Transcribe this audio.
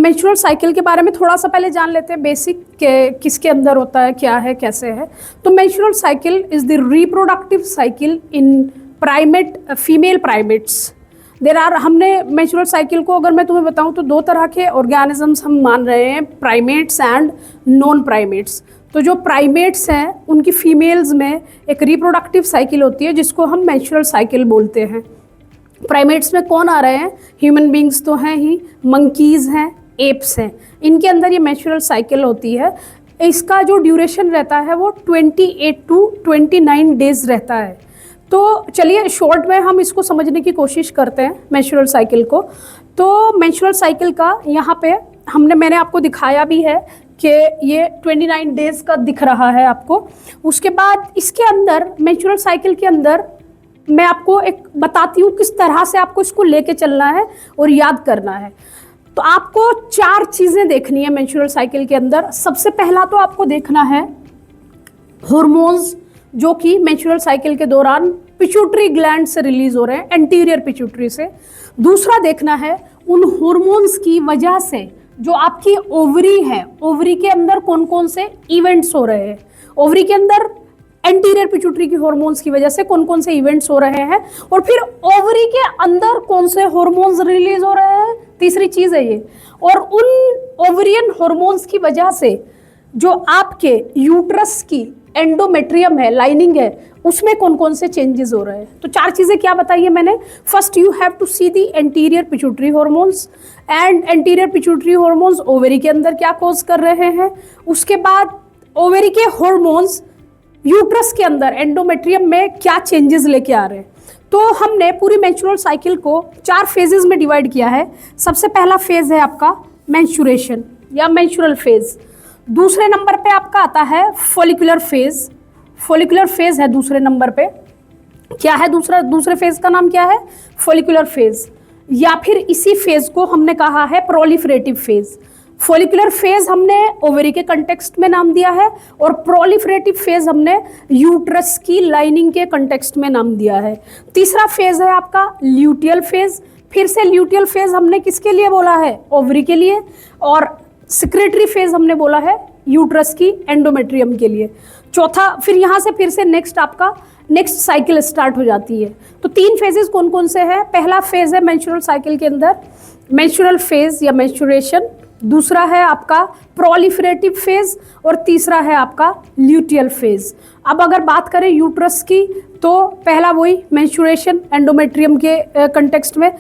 Menstrual cycle के बारे में थोड़ा सा पहले जान लेते हैं, बेसिक के किसके अंदर होता है, क्या है, कैसे है। तो menstrual cycle is the reproductive cycle in primate, female primates. There are, हमने मेंस्ट्रुअल साइकिल को अगर मैं तुम्हें बताऊं तो दो तरह के ऑर्गेनिजम्स हम मान रहे हैं, प्राइमेट्स एंड नॉन प्राइमेट्स। तो जो प्राइमेट्स हैं उनकी फीमेल्स में एक रिप्रोडक्टिव साइकिल होती है जिसको हम मेंस्ट्रुअल साइकिल बोलते हैं। प्राइमेट्स में कौन आ रहे हैं? ह्यूमन बींग्स तो हैं ही, मंकीज़ हैं, एप्स हैं, इनके अंदर ये मेंस्ट्रुअल साइकिल होती है। इसका जो ड्यूरेशन रहता है वो 28 टू 29 डेज रहता है। तो चलिए शॉर्ट में हम इसको समझने की कोशिश करते हैं मेंस्ट्रुअल साइकिल को। तो मेंस्ट्रुअल साइकिल का यहाँ पे मैंने आपको दिखाया भी है कि ये 29 डेज का दिख रहा है आपको। उसके बाद इसके अंदर मेंस्ट्रुअल साइकिल के अंदर मैं आपको एक बताती हूँ किस तरह से आपको इसको लेके चलना है और याद करना है। तो आपको 4 चीज़ें देखनी है मेंस्ट्रुअल साइकिल के अंदर। सबसे पहला तो आपको देखना है हॉर्मोन्स जो कि मेंस्ट्रुअल साइकिल के दौरान पिट्यूटरी ग्लैंड से रिलीज हो रहे हैं, एंटीरियर पिट्यूटरी से। दूसरा देखना है उन हॉर्मोन्स की वजह से जो आपकी ओवरी है, ओवरी के अंदर कौन कौन से इवेंट्स हो रहे हैं, ओवरी के अंदर एंटीरियर पिट्यूटरी की हॉर्मोन्स की वजह से कौन कौन से इवेंट्स हो रहे हैं, और फिर ओवरी के अंदर कौन से हॉर्मोन्स रिलीज हो रहे हैं, तीसरी चीज है ये। और उन ओवरियन हॉर्मोन्स की वजह से जो आपके यूट्रस की एंडोमेट्रियम है, लाइनिंग है, उसमें कौन कौन से चेंजेस हो रहे हैं। तो 4 चीजें क्या बताई है मैंने? First you have to see the anterior pituitary hormones, and anterior pituitary hormones ovary के अंदर क्या कॉज कर रहे हैं। उसके बाद ओवरी के हॉर्मोन्स यूट्रस के अंदर एंडोमेट्रियम में क्या चेंजेस लेके आ रहे हैं। तो हमने पूरी मेंस्ट्रुअल साइकिल को 4 फेजेस में डिवाइड किया है। सबसे पहला फेज है आपका मेंस्ट्रुएशन या मेंस्ट्रुअल फेज। दूसरे नंबर पे आपका आता है फॉलिकुलर फेज। फॉलिकुलर फेज है दूसरे नंबर पे। क्या है दूसरे फेज का नाम क्या है? फॉलिकुलर फेज, या फिर इसी फेज को हमने कहा है प्रोलिफरेटिव फेज। फॉलिकुलर फेज हमने ओवरी के कंटेक्स्ट में नाम दिया है, और प्रोलिफरेटिव फेज हमने यूट्रस की लाइनिंग के कंटेक्स्ट में नाम दिया है। तीसरा फेज है आपका ल्यूटियल फेज। फिर से ल्यूटियल फेज हमने किसके लिए बोला है? ओवरी के लिए। और सिक्रेटरी फेज हमने बोला है यूट्रस की एंडोमेट्रियम के लिए। चौथा, फिर यहाँ से फिर से नेक्स्ट साइकिल स्टार्ट हो जाती है। तो 3 फेजेस कौन कौन से हैं? पहला फेज है मेंस्ट्रुअल साइकिल के अंदर मेंस्ट्रुअल फेज या मेंस्ट्रुएशन, दूसरा है आपका प्रोलिफरेटिव फेज, और तीसरा है आपका ल्यूटियल फेज। अब अगर बात करें यूट्रस की, तो पहला वही मेंस्ट्रुएशन एंडोमेट्रियम के कंटेक्स्ट में,